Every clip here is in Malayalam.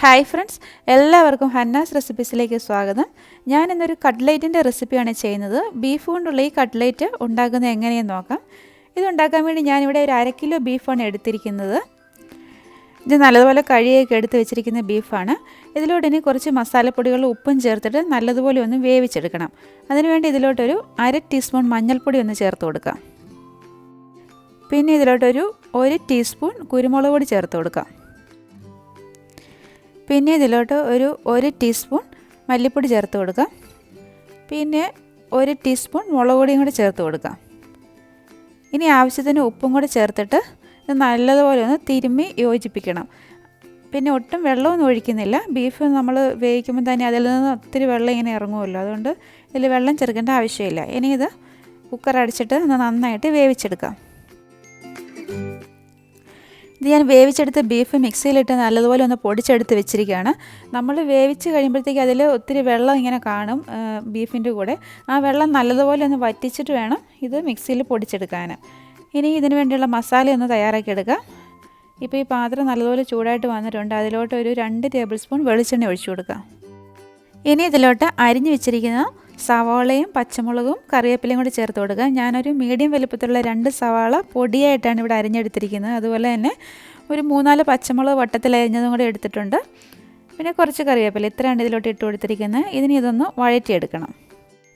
ഹായ് ഫ്രണ്ട്സ്, എല്ലാവർക്കും ഹന്നാസ് റെസിപ്പീസിലേക്ക് സ്വാഗതം. ഞാൻ ഇന്നൊരു കട്ട്ലേറ്റിൻ്റെ റെസിപ്പിയാണ് ചെയ്യുന്നത്. ബീഫ് കൊണ്ടുള്ള ഈ കട്ട്ലേറ്റ് ഉണ്ടാക്കുന്നത് എങ്ങനെയെന്ന് നോക്കാം. ഇതുണ്ടാക്കാൻ വേണ്ടി ഞാനിവിടെ ഒരു 1/2 കിലോ ബീഫാണ് എടുത്തിരിക്കുന്നത്. ഇത് നല്ലതുപോലെ കഴുകിയൊക്കെ എടുത്ത് വെച്ചിരിക്കുന്ന ബീഫാണ്. ഇതിലോട്ട് ഇനി കുറച്ച് മസാലപ്പൊടികളും ഉപ്പും ചേർത്തിട്ട് നല്ലതുപോലെ ഒന്ന് വേവിച്ചെടുക്കണം. അതിനുവേണ്ടി ഇതിലോട്ടൊരു 1/2 ടീസ്പൂൺ മഞ്ഞൾപ്പൊടി ഒന്ന് ചേർത്ത് കൊടുക്കാം. പിന്നെ ഇതിലോട്ടൊരു 1 ടീസ്പൂൺ കുരുമുളക് പൊടി ചേർത്ത് കൊടുക്കാം. പിന്നെ ഇതിലോട്ട് ഒരു 1 ടീസ്പൂൺ മല്ലിപ്പൊടി ചേർത്ത് കൊടുക്കാം. പിന്നെ 1 ടീസ്പൂൺ മുളക് പൊടിയും കൂടി ചേർത്ത് കൊടുക്കാം. ഇനി ആവശ്യത്തിന് ഉപ്പും കൂടി ചേർത്തിട്ട് ഇത് നല്ലതുപോലെ ഒന്ന് തിരുമ്മി യോജിപ്പിക്കണം. പിന്നെ ഒട്ടും വെള്ളമൊന്നും ഒഴിക്കുന്നില്ല. ബീഫ് നമ്മൾ വേവിക്കുമ്പോൾ തന്നെ അതിൽ നിന്ന് ഒത്തിരി വെള്ളം ഇങ്ങനെ ഇറങ്ങുമല്ലോ, അതുകൊണ്ട് ഇതിൽ വെള്ളം ചേർക്കേണ്ട ആവശ്യമില്ല. ഇനി ഇത് കുക്കർ അടിച്ചിട്ട് നന്നായിട്ട് വേവിച്ചെടുക്കാം. ഇത് ഞാൻ വേവിച്ചെടുത്ത് ബീഫ് മിക്സിയിലിട്ട് നല്ലതുപോലെ ഒന്ന് പൊടിച്ചെടുത്ത് വെച്ചിരിക്കുകയാണ്. നമ്മൾ വേവിച്ച് കഴിയുമ്പോഴത്തേക്ക് അതിൽ ഒത്തിരി വെള്ളം ഇങ്ങനെ കാണും ബീഫിൻ്റെ കൂടെ. ആ വെള്ളം നല്ലതുപോലെ ഒന്ന് വറ്റിച്ചിട്ട് വേണം ഇത് മിക്സിയിൽ പൊടിച്ചെടുക്കാൻ. ഇനി ഇതിന് വേണ്ടിയുള്ള മസാല ഒന്ന് തയ്യാറാക്കി എടുക്കാം. ഇപ്പോൾ ഈ പാത്രം നല്ലതുപോലെ ചൂടായിട്ട് വന്നിട്ടുണ്ട്. അതിലോട്ട് ഒരു 2 ടേബിൾ സ്പൂൺ വെളിച്ചെണ്ണ ഒഴിച്ചു കൊടുക്കാം. ഇനി ഇതിലോട്ട് അരിഞ്ഞു വെച്ചിരിക്കുന്ന സവാളയും പച്ചമുളകും കറിവേപ്പിലയും കൂടി ചേർത്ത് കൊടുക്കുക. ഞാനൊരു മീഡിയം വലുപ്പത്തിലുള്ള 2 സവാള പൊടിയായിട്ടാണ് ഇവിടെ അരിഞ്ഞെടുത്തിരിക്കുന്നത്. അതുപോലെ തന്നെ ഒരു 3-4 പച്ചമുളക് വട്ടത്തിൽ അരിഞ്ഞതും കൂടി എടുത്തിട്ടുണ്ട്. പിന്നെ കുറച്ച് കറിവേപ്പില, ഇത്രയാണ് ഇതിലോട്ട് ഇട്ട് കൊടുത്തിരിക്കുന്നത്. ഇതിന് ഇതൊന്ന് വഴറ്റിയെടുക്കണം.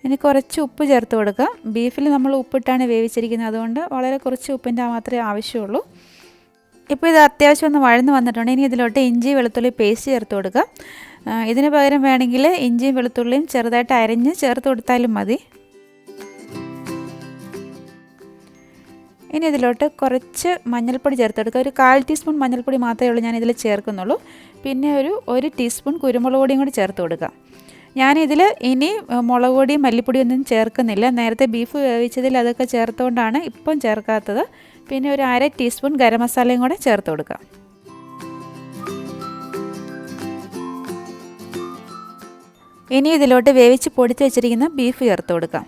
ഇനി കുറച്ച് ഉപ്പ് ചേർത്ത് കൊടുക്കുക. ബീഫിൽ നമ്മൾ ഉപ്പിട്ടാണ് വേവിച്ചിരിക്കുന്നത്, അതുകൊണ്ട് വളരെ കുറച്ച് ഉപ്പിൻ്റെ മാത്രമേ ആവശ്യമുള്ളൂ. ഇപ്പോൾ ഇത് അത്യാവശ്യം ഒന്ന് വഴന്ന് വന്നിട്ടുണ്ട്. ഇനി ഇതിലോട്ട് ഇഞ്ചി വെളുത്തുള്ളി പേസ്റ്റ് ചേർത്ത് കൊടുക്കുക. ഇതിന് പകരം വേണമെങ്കിൽ ഇഞ്ചിയും വെളുത്തുള്ളിയും ചെറുതായിട്ട് അരിഞ്ഞ് ചേർത്ത് കൊടുത്താലും മതി. ഇനി ഇതിലോട്ട് കുറച്ച് മഞ്ഞൾപ്പൊടി ചേർത്ത് കൊടുക്കുക. ഒരു 1/4 ടീസ്പൂൺ മഞ്ഞൾപ്പൊടി മാത്രമേ ഉള്ളൂ ഞാൻ ഇതിൽ ചേർക്കുന്നുള്ളൂ. പിന്നെ ഒരു 1 ടീസ്പൂൺ കുരുമുളക് പൊടിയും കൂടി ചേർത്ത് കൊടുക്കുക. ഞാനിതിൽ ഇനി മുളക് പൊടിയും മല്ലിപ്പൊടിയൊന്നും ചേർക്കുന്നില്ല. നേരത്തെ ബീഫ് വേവിച്ചതിൽ അതൊക്കെ ചേർത്തുകൊണ്ടാണ് ഇപ്പം ചേർക്കാത്തത്. പിന്നെ ഒരു 1/2 ടീസ്പൂൺ ഗരം മസാലയും കൂടെ ചേർത്ത് കൊടുക്കുക. ഇനി ഇതിലോട്ട് വേവിച്ച് പൊടിച്ച് വെച്ചിരിക്കുന്ന ബീഫ് ചേർത്ത് കൊടുക്കാം.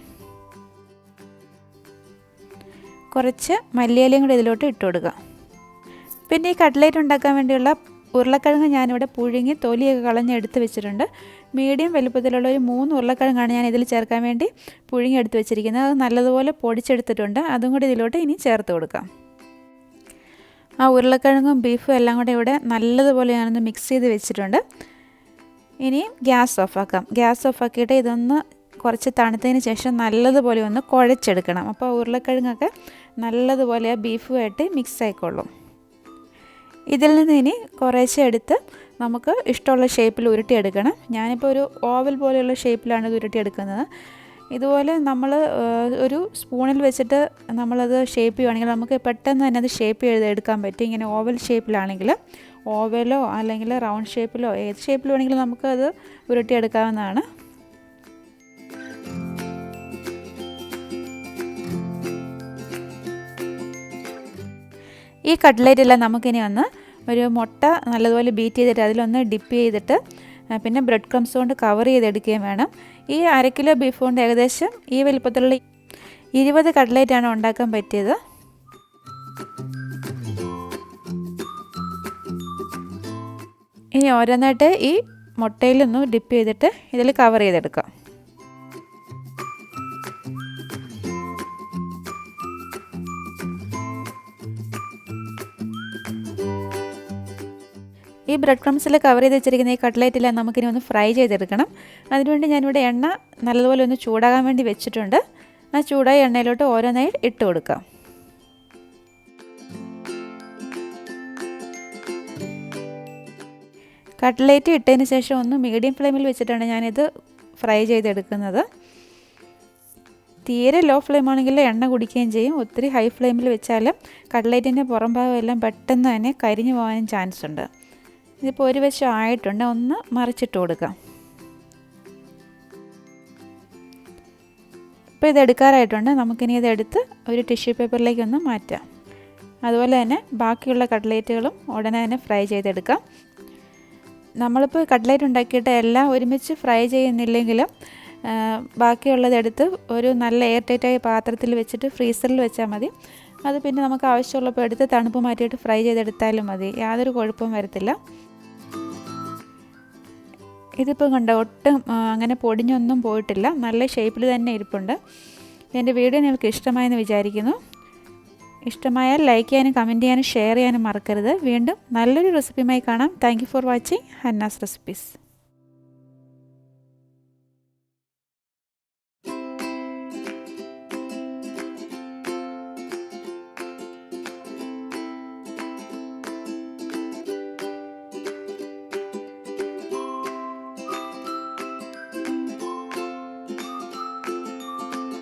കുറച്ച് മല്ലിയിലയും കൂടി ഇതിലോട്ട് ഇട്ട് കൊടുക്കുക. പിന്നെ ഈ കട്ട്ലേറ്റ് ഉണ്ടാക്കാൻ വേണ്ടിയുള്ള ഉരുളക്കിഴങ്ങ് ഞാനിവിടെ പുഴുങ്ങി തൊലിയൊക്കെ കളഞ്ഞ് എടുത്ത് വെച്ചിട്ടുണ്ട്. മീഡിയം വലുപ്പത്തിലുള്ള ഒരു 3 ഉരുളക്കിഴങ്ങാണ് ഞാൻ ഇതിൽ ചേർക്കാൻ വേണ്ടി പുഴുങ്ങി എടുത്ത് വെച്ചിരിക്കുന്നത്. അത് നല്ലതുപോലെ പൊടിച്ചെടുത്തിട്ടുണ്ട്. അതും കൂടി ഇതിലോട്ട് ഇനി ചേർത്ത് കൊടുക്കാം. ആ ഉരുളക്കിഴങ്ങും ബീഫും എല്ലാം കൂടെ ഇവിടെ നല്ലതുപോലെ ഞാനൊന്ന് മിക്സ് ചെയ്ത് വെച്ചിട്ടുണ്ട്. ഇനി ഗ്യാസ് ഓഫാക്കാം. ഗ്യാസ് ഓഫാക്കിയിട്ട് ഇതൊന്ന് കുറച്ച് തണുത്തതിന് ശേഷം നല്ലതുപോലെ ഒന്ന് കുഴച്ചെടുക്കണം. അപ്പോൾ ഉരുളക്കിഴങ്ങൊക്കെ നല്ലതുപോലെ ആ ബീഫുമായിട്ട് മിക്സ് ആയിക്കൊള്ളും. ഇതിൽ നിന്ന് ഇനി കുറേശ്ശെ എടുത്ത് നമുക്ക് ഇഷ്ടമുള്ള ഷേപ്പിൽ ഉരുട്ടിയെടുക്കണം. ഞാനിപ്പോൾ ഒരു ഓവൽ പോലെയുള്ള ഷേപ്പിലാണ് ഇത് ഉരുട്ടിയെടുക്കുന്നത്. ഇതുപോലെ നമ്മൾ ഒരു സ്പൂണിൽ വെച്ചിട്ട് നമ്മളത് ഷേപ്പ് ചെയ്യുകയാണെങ്കിൽ നമുക്ക് പെട്ടെന്ന് തന്നെ അത് ഷേപ്പ് ചെയ്തെടുക്കാൻ പറ്റും. ഇങ്ങനെ ഓവൽ ഷേപ്പിലാണെങ്കിൽ ഓവലോ അല്ലെങ്കിൽ റൗണ്ട് ഷേപ്പിലോ ഏത് ഷേപ്പിൽ വേണമെങ്കിലും നമുക്കത് ഉരുട്ടിയെടുക്കാവുന്നതാണ്. ഈ കട്ട്ലേറ്റെല്ലാം നമുക്കിനി ഒരു മുട്ട നല്ലതുപോലെ ബീറ്റ് ചെയ്തിട്ട് അതിലൊന്ന് ഡിപ്പ് ചെയ്തിട്ട് പിന്നെ ബ്രെഡ് ക്രംസ് കൊണ്ട് കവർ ചെയ്തെടുക്കുകയും വേണം. ഈ 1/2 കിലോ ബീഫ് കൊണ്ട് ഏകദേശം ഈ വലിപ്പത്തിലുള്ള 20 കട്ട്ലേറ്റാണ് ഉണ്ടാക്കാൻ പറ്റിയത്. ഇനി ഓരോന്നായിട്ട് ഈ മുട്ടയിലൊന്ന് ഡിപ്പ് ചെയ്തിട്ട് ഇതിൽ കവർ ചെയ്തെടുക്കാം. ഈ ബ്രെഡ് ക്രംസിൽ കവർ ചെയ്ത് വെച്ചിരിക്കുന്ന ഈ കട്ട്ലേറ്റിൽ നമുക്കിനി ഒന്ന് ഫ്രൈ ചെയ്തെടുക്കണം. അതിനുവേണ്ടി ഞാനിവിടെ എണ്ണ നല്ലതുപോലെ ഒന്ന് ചൂടാകാൻ വേണ്ടി വെച്ചിട്ടുണ്ട്. ആ ചൂടായ എണ്ണയിലോട്ട് ഓരോന്നായി ഇട്ട് കൊടുക്കാം. കട്ട്ലേറ്റ് ഇട്ടതിന് ശേഷം ഒന്ന് മീഡിയം ഫ്ലെയിമിൽ വെച്ചിട്ടാണ് ഞാനിത് ഫ്രൈ ചെയ്തെടുക്കുന്നത്. തീരെ ലോ ഫ്ലെയിമാണെങ്കിൽ എണ്ണ കുടിക്കുകയും ചെയ്യും. ഒത്തിരി ഹൈ ഫ്ലെയിമിൽ വെച്ചാൽ കട്ട്ലേറ്റിൻ്റെ പുറം ഭാഗം എല്ലാം പെട്ടെന്ന് തന്നെ കരിഞ്ഞു പോകാനും ചാൻസ് ഉണ്ട്. ഇതിപ്പോൾ ഒരു വശം ആയിട്ടുണ്ട്. ഒന്ന് മറിച്ചിട്ട് കൊടുക്കാം. ഇപ്പോൾ ഇതെടുക്കാറായിട്ടുണ്ട്. നമുക്കിനി ഇതെടുത്ത് ഒരു ടിഷ്യൂ പേപ്പറിലേക്ക് ഒന്ന് മാറ്റാം. അതുപോലെ തന്നെ ബാക്കിയുള്ള കട്ട്ലേറ്റുകളും ഉടനെ തന്നെ ഫ്രൈ ചെയ്തെടുക്കാം. നമ്മളിപ്പോൾ കട്ട്ലേറ്റ് ഉണ്ടാക്കിയിട്ട് എല്ലാം ഒരുമിച്ച് ഫ്രൈ ചെയ്യുന്നില്ലെങ്കിലും ബാക്കിയുള്ളതെടുത്ത് ഒരു നല്ല എയർ ടൈറ്റായ പാത്രത്തിൽ വെച്ചിട്ട് ഫ്രീസറിൽ വെച്ചാൽ മതി. അത് പിന്നെ നമുക്ക് ആവശ്യമുള്ളപ്പോൾ എടുത്ത് തണുപ്പ് മാറ്റിയിട്ട് ഫ്രൈ ചെയ്തെടുത്താലും മതി. യാതൊരു കുഴപ്പവും വരത്തില്ല. ഇതിപ്പോൾ കണ്ടോ ഒട്ടും അങ്ങനെ പൊടിഞ്ഞൊന്നും പോയിട്ടില്ല, നല്ല ഷേപ്പിൽ തന്നെ ഇരിപ്പുണ്ട്. എൻ്റെ വീഡിയോ നിങ്ങൾക്ക് ഇഷ്ടമായെന്ന് വിചാരിക്കുന്നു. ഇഷ്ടമായാൽ ലൈക്ക് ചെയ്യാനും കമൻറ്റ് ചെയ്യാനും ഷെയർ ചെയ്യാനും മറക്കരുത്. വീണ്ടും നല്ലൊരു റെസിപ്പിയുമായി കാണാം. Thank you for watching Hannah's recipes.